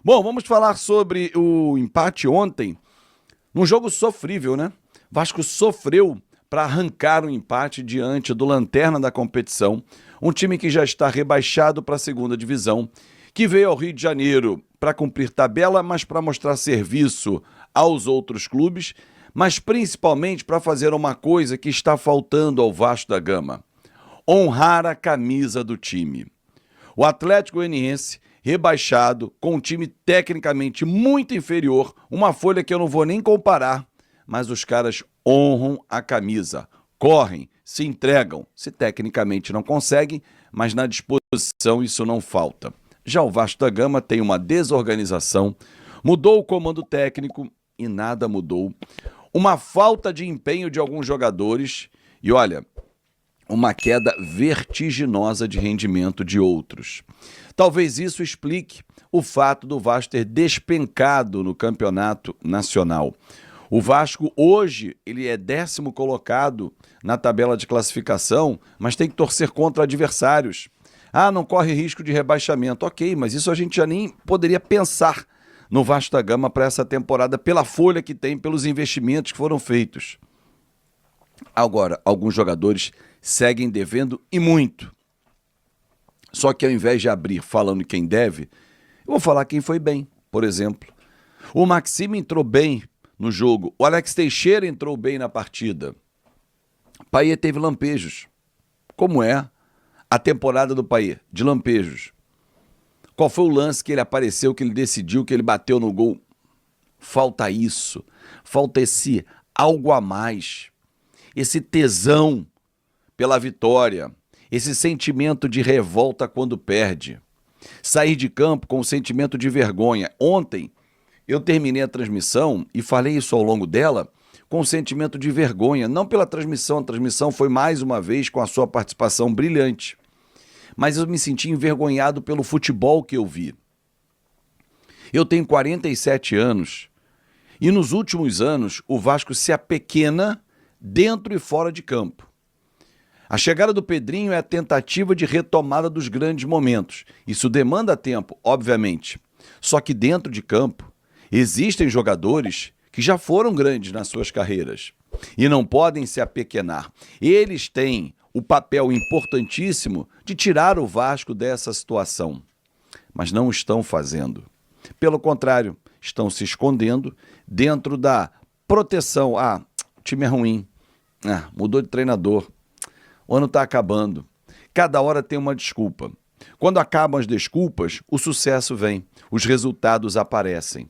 Bom, vamos falar sobre o empate ontem, num jogo sofrível, né? Vasco sofreu para arrancar um empate diante do lanterna da competição, um time que já está rebaixado para a segunda divisão, que veio ao Rio de Janeiro para cumprir tabela, mas para mostrar serviço aos outros clubes, mas principalmente para fazer uma coisa que está faltando ao Vasco da Gama: honrar a camisa do time. O Atlético Goianiense, rebaixado, com um time tecnicamente muito inferior, uma folha que eu não vou nem comparar, mas os caras honram a camisa, correm, se entregam, se tecnicamente não conseguem, mas na disposição isso não falta. Já o Vasco da Gama tem uma desorganização, mudou o comando técnico e nada mudou, uma falta de empenho de alguns jogadores e, olha, uma queda vertiginosa de rendimento de outros. Talvez isso explique o fato do Vasco ter despencado no campeonato nacional. O Vasco hoje ele é 10º colocado na tabela de classificação, mas tem que torcer contra adversários. Ah, não corre risco de rebaixamento. Ok, mas isso a gente já nem poderia pensar no Vasco da Gama para essa temporada, pela folha que tem, pelos investimentos que foram feitos. Agora, alguns jogadores seguem devendo e muito. Só que ao invés de abrir falando quem deve, eu vou falar quem foi bem. Por exemplo, o Maxime entrou bem no jogo, o Alex Teixeira entrou bem na partida. Payet teve lampejos. Como é a temporada do Payet? De lampejos. Qual foi o lance que ele apareceu, que ele decidiu, que ele bateu no gol? Falta isso. Falta esse algo a mais. Esse tesão pela vitória, esse sentimento de revolta quando perde. Sair de campo com o sentimento de vergonha. Ontem eu terminei a transmissão e falei isso ao longo dela com o sentimento de vergonha, não pela transmissão, a transmissão foi mais uma vez com a sua participação brilhante, mas eu me senti envergonhado pelo futebol que eu vi. Eu tenho 47 anos e nos últimos anos o Vasco se apequena dentro e fora de campo. A chegada do Pedrinho é a tentativa de retomada dos grandes momentos. Isso demanda tempo, obviamente. Só que dentro de campo existem jogadores que já foram grandes nas suas carreiras e não podem se apequenar. Eles têm o papel importantíssimo de tirar o Vasco dessa situação, mas não estão fazendo. Pelo contrário, estão se escondendo dentro da proteção. Ah, o time é ruim. Ah, mudou de treinador. O ano está acabando. Cada hora tem uma desculpa. Quando acabam as desculpas, o sucesso vem, os resultados aparecem.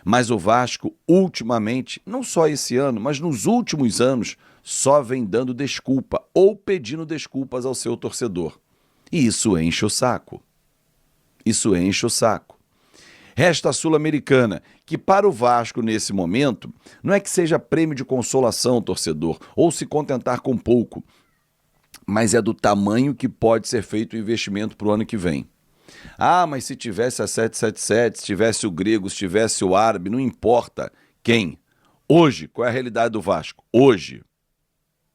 Mas o Vasco, ultimamente, não só esse ano, mas nos últimos anos, só vem dando desculpa ou pedindo desculpas ao seu torcedor. E isso enche o saco. Isso enche o saco. Resta a Sul-Americana, que para o Vasco nesse momento, não é que seja prêmio de consolação, torcedor, ou se contentar com pouco, mas é do tamanho que pode ser feito o investimento para o ano que vem. Ah, mas se tivesse a 777, se tivesse o grego, se tivesse o árabe, não importa quem. Hoje, qual é a realidade do Vasco? Hoje,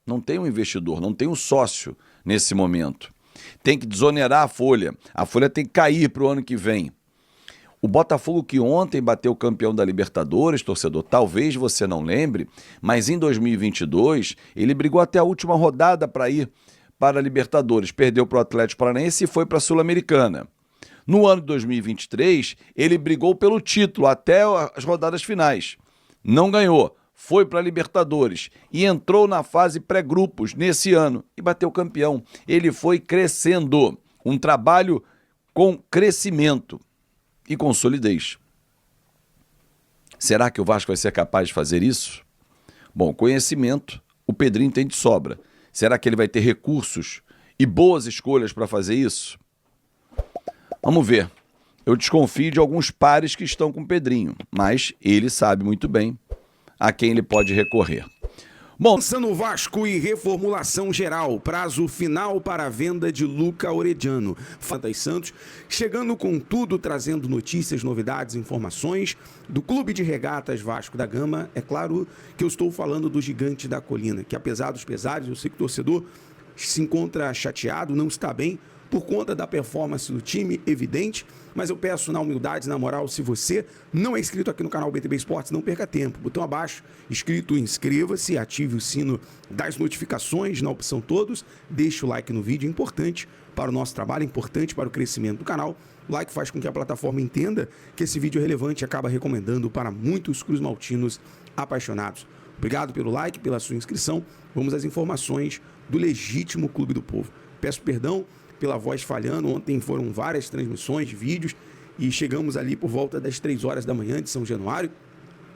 não tem um investidor, não tem um sócio nesse momento. Tem que desonerar a folha tem que cair para o ano que vem. O Botafogo que ontem bateu o campeão da Libertadores, torcedor, talvez você não lembre, mas em 2022 ele brigou até a última rodada para ir para a Libertadores, perdeu para o Atlético Paranaense e foi para a Sul-Americana. No ano de 2023, ele brigou pelo título até as rodadas finais. Não ganhou, foi para a Libertadores e entrou na fase pré-grupos nesse ano e bateu campeão. Ele foi crescendo, um trabalho com crescimento e com solidez. Será que o Vasco vai ser capaz de fazer isso? Bom, conhecimento, o Pedrinho tem de sobra. Será que ele vai ter recursos e boas escolhas para fazer isso? Vamos ver. Eu desconfio de alguns pares que estão com o Pedrinho, mas ele sabe muito bem a quem ele pode recorrer. Bom, Pensando Vasco e reformulação geral, prazo final para a venda de Luca Orediano. Fantas Santos, chegando com tudo, trazendo notícias, novidades, informações do Clube de Regatas Vasco da Gama. É claro que eu estou falando do Gigante da Colina, que apesar dos pesares, eu sei que o torcedor se encontra chateado, não está bem, por conta da performance do time, evidente, mas eu peço na humildade, na moral, se você não é inscrito aqui no canal BTB Esportes, não perca tempo. Botão abaixo, inscrito, inscreva-se, ative o sino das notificações na opção todos, deixe o like no vídeo, é importante para o nosso trabalho, é importante para o crescimento do canal. O like faz com que a plataforma entenda que esse vídeo é relevante e acaba recomendando para muitos cruzmaltinos apaixonados. Obrigado pelo like, pela sua inscrição. Vamos às informações do legítimo Clube do Povo. Peço perdão pela voz falhando, ontem foram várias transmissões, vídeos, e chegamos ali por volta das 3 horas da manhã de São Januário,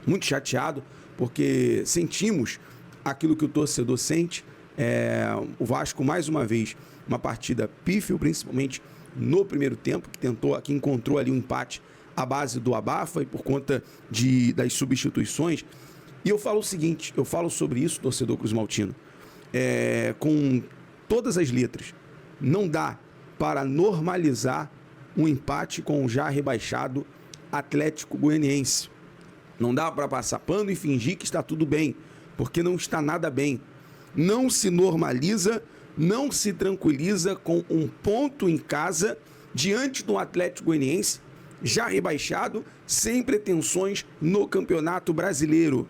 muito chateado, porque sentimos aquilo que o torcedor sente. O Vasco, mais uma vez, uma partida pífia, principalmente no primeiro tempo, que encontrou ali um empate à base do abafa e por conta das substituições. E eu falo o seguinte, eu falo sobre isso, torcedor cruzmaltino, com todas as letras. Não dá para normalizar um empate com o já rebaixado Atlético Goianiense. Não dá para passar pano e fingir que está tudo bem, porque não está nada bem. Não se normaliza, não se tranquiliza com um ponto em casa diante do Atlético Goianiense, já rebaixado, sem pretensões no Campeonato Brasileiro.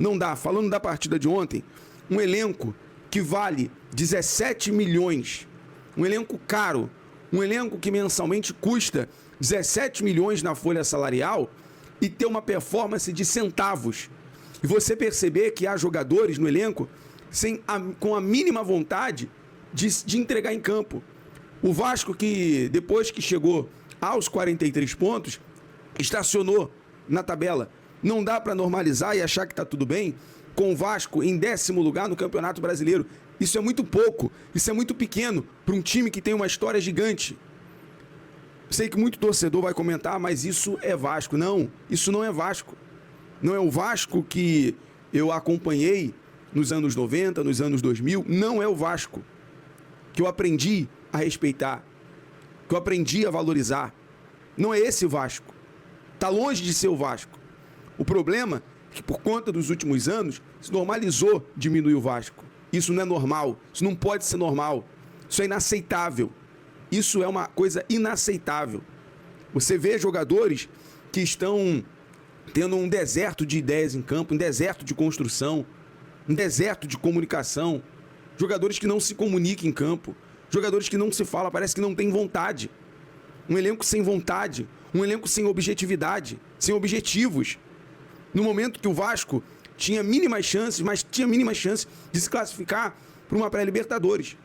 Não dá. Falando da partida de ontem, um elenco que vale 17 milhões, um elenco caro, um elenco que mensalmente custa 17 milhões na folha salarial e ter uma performance de centavos. E você perceber que há jogadores no elenco com a mínima vontade de entregar em campo. O Vasco, que depois que chegou aos 43 pontos, estacionou na tabela. Não dá para normalizar e achar que está tudo bem com o Vasco em 10º lugar no Campeonato Brasileiro. Isso é muito pouco, isso é muito pequeno para um time que tem uma história gigante. Sei que muito torcedor vai comentar, mas isso é Vasco. Não, isso não é Vasco. Não é o Vasco que eu acompanhei nos anos 90, nos anos 2000. Não é o Vasco que eu aprendi a respeitar, que eu aprendi a valorizar. Não é esse o Vasco. Está longe de ser o Vasco. O problema é que por conta dos últimos anos se normalizou diminuir o Vasco. Isso não é normal, isso não pode ser normal, isso é inaceitável. Isso é uma coisa inaceitável. Você vê jogadores que estão tendo um deserto de ideias em campo, um deserto de construção, um deserto de comunicação, jogadores que não se comunicam em campo, jogadores que não se falam, parece que não tem vontade. Um elenco sem vontade, um elenco sem objetividade, sem objetivos. No momento que o Vasco tinha mínimas chances, mas tinha mínimas chances de se classificar para uma pré-Libertadores.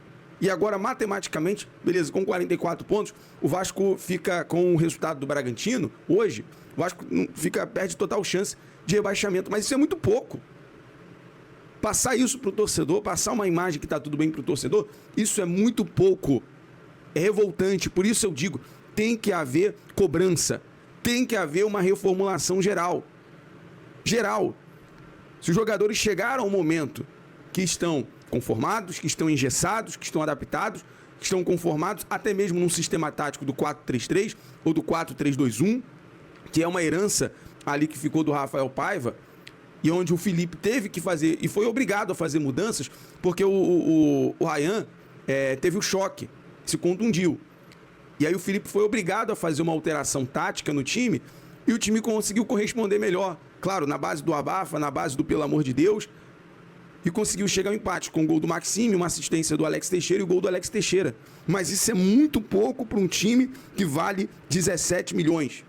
E agora, matematicamente, beleza, com 44 pontos, o Vasco fica com o resultado do Bragantino, hoje, o Vasco perde total chance de rebaixamento, mas isso é muito pouco. Passar isso para o torcedor, passar uma imagem que está tudo bem para o torcedor, isso é muito pouco. É revoltante, por isso eu digo, tem que haver cobrança, tem que haver uma reformulação geral. Geral. Se os jogadores chegaram ao momento que estão conformados, que estão engessados, que estão adaptados, que estão conformados até mesmo num sistema tático do 4-3-3 ou do 4-3-2-1, que é uma herança ali que ficou do Rafael Paiva, e onde o Felipe teve que fazer, e foi obrigado a fazer mudanças, porque o Ryan teve o choque, se contundiu. E aí o Felipe foi obrigado a fazer uma alteração tática no time, e o time conseguiu corresponder melhor. Claro, na base do abafa, na base do pelo amor de Deus, e conseguiu chegar ao empate com o gol do Maxime, uma assistência do Alex Teixeira e o gol do Alex Teixeira. Mas isso é muito pouco para um time que vale 17 milhões.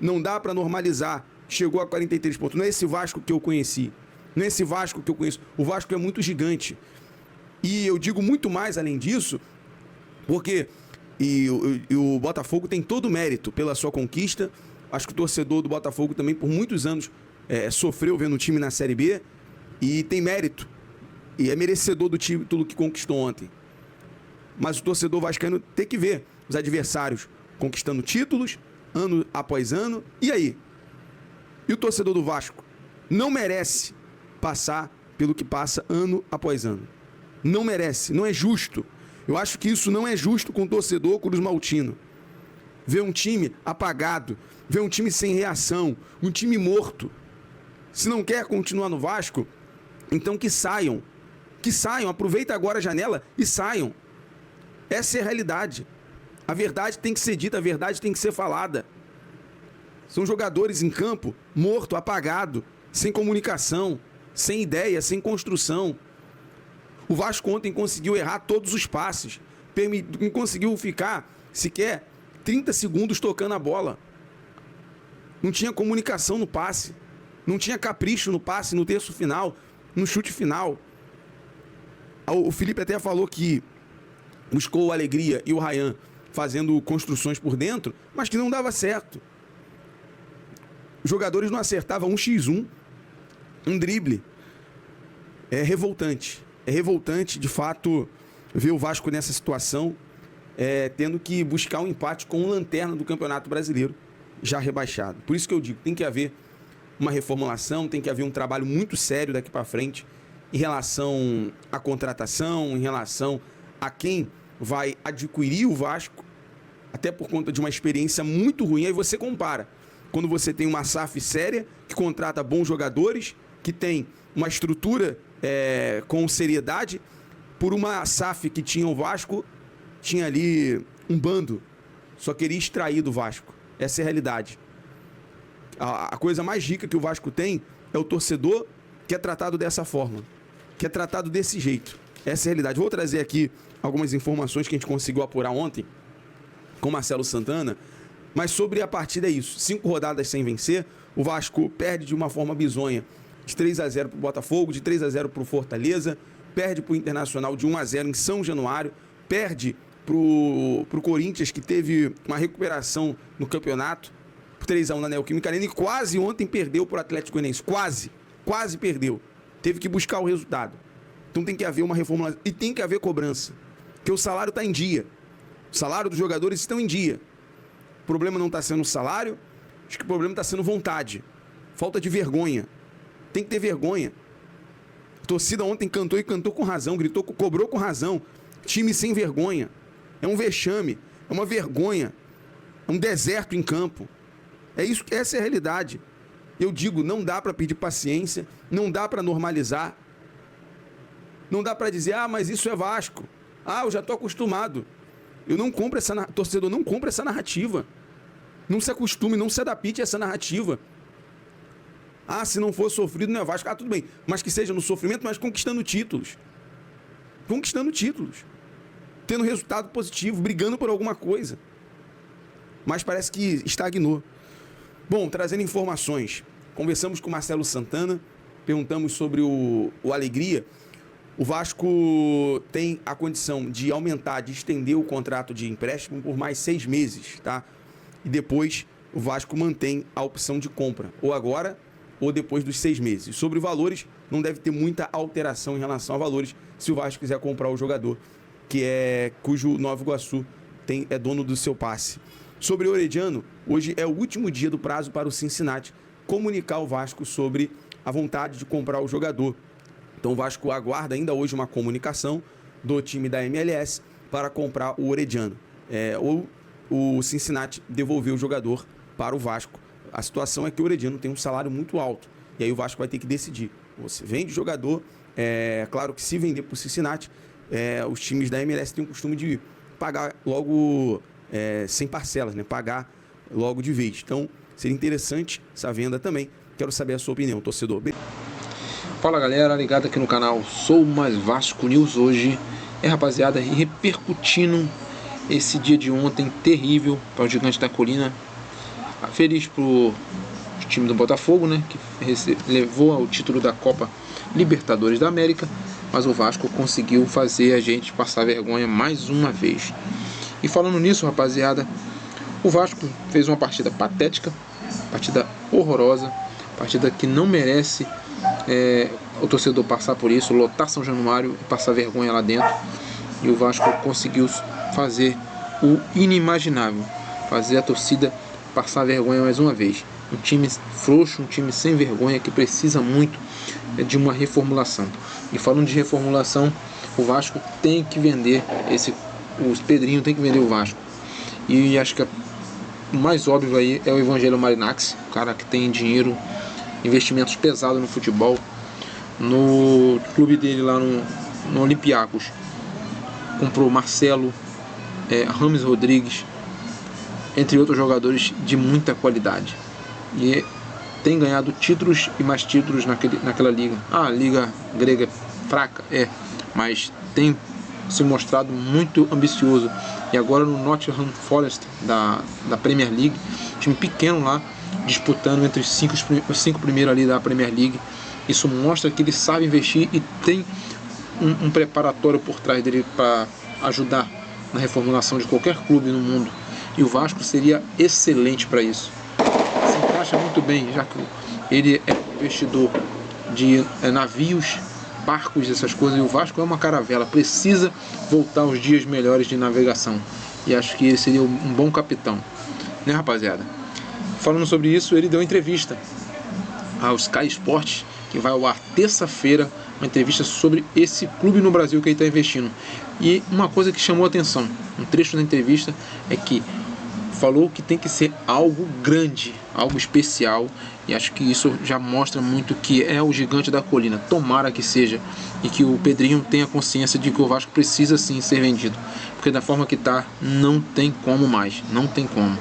Não dá para normalizar. Chegou a 43 pontos. Não é esse Vasco que eu conheci. Não é esse Vasco que eu conheço. O Vasco é muito gigante. E eu digo muito mais além disso, porque o Botafogo tem todo o mérito pela sua conquista. Acho que o torcedor do Botafogo também, por muitos anos, sofreu vendo o time na Série B. E tem mérito. E é merecedor do título que conquistou ontem. Mas o torcedor vascaíno tem que ver os adversários conquistando títulos, ano após ano. E aí? E o torcedor do Vasco não merece passar pelo que passa ano após ano. Não merece, não é justo. Eu acho que isso não é justo com o torcedor cruzmaltino. Ver um time apagado, ver um time sem reação, um time morto. Se não quer continuar no Vasco, então que saiam. Que saiam, aproveita agora a janela e saiam. Essa é a realidade. A verdade tem que ser dita, a verdade tem que ser falada. São jogadores em campo morto, apagado, sem comunicação, sem ideia, sem construção. O Vasco ontem conseguiu errar todos os passes, não conseguiu ficar sequer 30 segundos tocando a bola. Não tinha comunicação no passe, não tinha capricho no passe, no terço final, no chute final. O Felipe até falou que buscou o Alegria e o Ryan fazendo construções por dentro, mas que não dava certo. Os jogadores não acertavam um x1, um drible. É revoltante. É revoltante, de fato, ver o Vasco nessa situação, tendo que buscar um empate com o lanterna do Campeonato Brasileiro, já rebaixado. Por isso que eu digo, tem que haver uma reformulação, tem que haver um trabalho muito sério daqui para frente em relação à contratação, em relação a quem vai adquirir o Vasco, até por conta de uma experiência muito ruim. Aí você compara. Quando você tem uma SAF séria, que contrata bons jogadores, que tem uma estrutura com seriedade, por uma SAF que tinha o Vasco, tinha ali um bando, só queria extrair do Vasco. Essa é a realidade. A coisa mais rica que o Vasco tem é o torcedor que é tratado dessa forma, que é tratado desse jeito. Essa é a realidade. Vou trazer aqui algumas informações que a gente conseguiu apurar ontem com Marcelo Santana, mas sobre a partida é isso. 5 rodadas sem vencer, o Vasco perde de uma forma bizonha, de 3-0 para o Botafogo, de 3-0 para o Fortaleza, perde para o Internacional de 1-0 em São Januário, perde para o Corinthians, que teve uma recuperação no campeonato, por 3-1 na Neoquímica Arena, e quase ontem perdeu para o Atlético Goianiense, quase perdeu, teve que buscar o resultado. Então tem que haver uma reformulação e tem que haver cobrança, porque o salário está em dia, o salário dos jogadores estão em dia. O problema não está sendo o salário, acho que o problema está sendo vontade, falta de vergonha. Tem que ter vergonha. A torcida ontem cantou e cantou com razão, gritou, cobrou com razão. Time sem vergonha. É um vexame, é uma vergonha, é um deserto em campo. É isso, essa é a realidade. Eu digo, não dá para pedir paciência, não dá para normalizar. Não dá para dizer, mas isso é Vasco. Eu já estou acostumado. Eu não compro torcedor não compra essa narrativa. Não se acostume, não se adapte a essa narrativa. Se não for sofrido, não é Vasco. Tudo bem, mas que seja no sofrimento, mas conquistando títulos. Tendo resultado positivo, brigando por alguma coisa. Mas parece que estagnou. Bom, trazendo informações. Conversamos com o Marcelo Santana, perguntamos sobre o Alegria. O Vasco tem a condição de aumentar, de estender o contrato de empréstimo por mais 6 meses, tá? E depois o Vasco mantém a opção de compra, ou agora ou depois dos 6 meses. Sobre valores, não deve ter muita alteração em relação a valores se o Vasco quiser comprar o jogador, cujo Nova Iguaçu é dono do seu passe. Sobre o Orediano, hoje é o último dia do prazo para o Cincinnati comunicar ao Vasco sobre a vontade de comprar o jogador. Então o Vasco aguarda ainda hoje uma comunicação do time da MLS para comprar o Orediano. Ou o Cincinnati devolver o jogador para o Vasco. A situação é que o Orediano tem um salário muito alto. E aí o Vasco vai ter que decidir. Você vende o jogador, claro que se vender para o Cincinnati, os times da MLS têm o costume de pagar logo sem parcelas, né? Pagar logo de vez. Então seria interessante essa venda também. Quero saber a sua opinião, torcedor. Fala galera, ligado aqui no canal Sou Mais Vasco News. Hoje rapaziada, repercutindo esse dia de ontem terrível para o Gigante da Colina. Feliz pro time do Botafogo, né, que levou ao título da Copa Libertadores da América, mas o Vasco conseguiu fazer a gente passar vergonha mais uma vez. E falando nisso, rapaziada, o Vasco fez uma partida patética, partida horrorosa, partida que não merece o torcedor passar por isso, lotar São Januário e passar vergonha lá dentro. E o Vasco conseguiu fazer o inimaginável, fazer a torcida passar vergonha mais uma vez. Um time frouxo, um time sem vergonha que precisa muito de uma reformulação. E falando de reformulação, o Vasco tem que vender os Pedrinho tem que vender o Vasco. E acho que o mais óbvio aí é o Evangelho Marinax, o cara que tem dinheiro, investimentos pesados no futebol. No clube dele lá no Olympiacos, comprou Marcelo, Rames Rodrigues, entre outros jogadores de muita qualidade. E tem ganhado títulos e mais títulos naquela liga. A liga grega é fraca, mas tem se mostrado muito ambicioso. E agora no Nottingham Forest da Premier League, time pequeno lá, disputando entre os cinco primeiros ali da Premier League. Isso mostra que ele sabe investir e tem um preparatório por trás dele para ajudar na reformulação de qualquer clube no mundo. E o Vasco seria excelente para isso. Se encaixa muito bem, já que ele é investidor de navios, barcos, essas coisas, e o Vasco é uma caravela, precisa voltar aos dias melhores de navegação. E acho que ele seria um bom capitão, né, rapaziada? Falando sobre isso, ele deu entrevista ao Sky Sports, que vai ao ar terça-feira, uma entrevista sobre esse clube no Brasil que ele está investindo. E uma coisa que chamou a atenção, um trecho da entrevista, é que falou que tem que ser algo grande, algo especial, e acho que isso já mostra muito que é o gigante da colina. Tomara que seja, e que o Pedrinho tenha consciência de que o Vasco precisa sim ser vendido, porque da forma que está, não tem como mais, não tem como.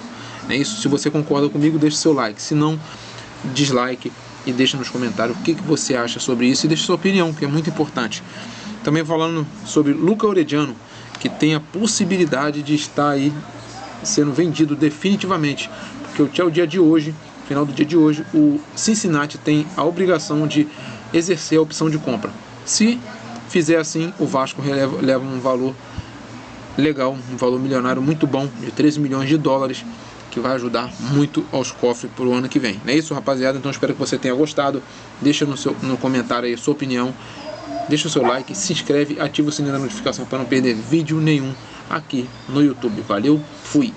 É isso. Se você concorda comigo, deixe seu like, se não, dislike, e deixa nos comentários o que você acha sobre isso, e deixe sua opinião, que é muito importante. Também falando sobre Luca Orediano, que tem a possibilidade de estar aí sendo vendido definitivamente, porque até o dia de hoje, final do dia de hoje, o Cincinnati tem a obrigação de exercer a opção de compra. Se fizer assim, o Vasco leva um valor legal, um valor milionário muito bom, de 13 milhões de dólares, que vai ajudar muito aos cofres para o ano que vem. Não é isso, rapaziada? Então espero que você tenha gostado. Deixa no comentário aí a sua opinião, deixa o seu like, se inscreve, ativa o sininho da notificação para não perder vídeo nenhum aqui no YouTube. Valeu, fui!